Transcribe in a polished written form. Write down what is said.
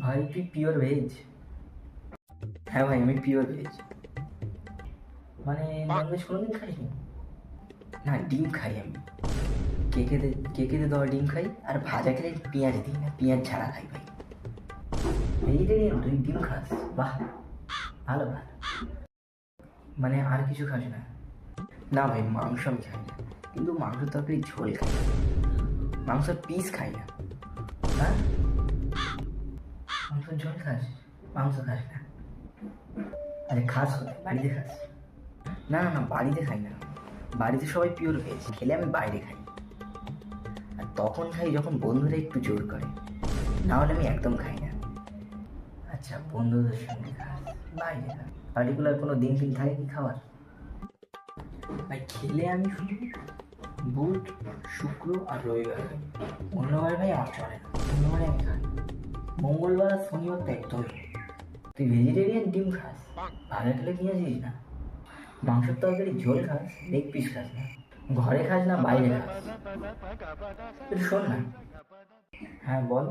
ভাই তুই pure veg? হ্যাঁ ভাই আমি পিওর ভেজ। মানে ননভেজ কোনোদিন খাইনি? না ডিম খাই আমি। কেকেতে দেওয়া ডিম খাই, আর ভাজা খেলে পেঁয়াজ দিই না, পেঁয়াজ ছাড়া খাই ভাই। ভেজিটেরিয়ান তুই, ডিম খাস? বাহ, ভালো ভালো। মানে আর কিছু খাস না? না ভাই মাংস আমি খাই না, কিন্তু মাংসের তরকারি ঝোল খাই, মাংসের পিস খাই না। হ্যাঁ, মাংসের ঝোল খাস, মাংস খাস না? আরে খাস কোথায়, বাড়িতে খাস? না না না, বাড়িতে খাই না, বাড়িতে সবাই পিওর ভেজ, খেলে আমি বাইরে খাই। আর তখন খাই যখন বন্ধুরা একটু জোর করে, না হলে আমি একদম খাই না। আচ্ছা বন্ধুদের সঙ্গে খাস, বাইরে খা, পার্টিকুলার কোনো দিন ফিন থাকে কি খাবার? ভাই খেলে আমি শুধু বুধ, শুক্র আর রবিবার খাই, অন্যবার ভাই আমার চলে না, অন্যবারে আমি খাই। মঙ্গলবার আর শনিবার তো একদমই খাই। তুই ভেজিটেরিয়ান, ডিম খাস, ভালো খেলে কি আছিস না? মাংসের তরকারি ঝোল খাস, লেগ পিস খাস না? ঘরে খাস না বাইরে খাস? একটু শোন না। হ্যাঁ বল।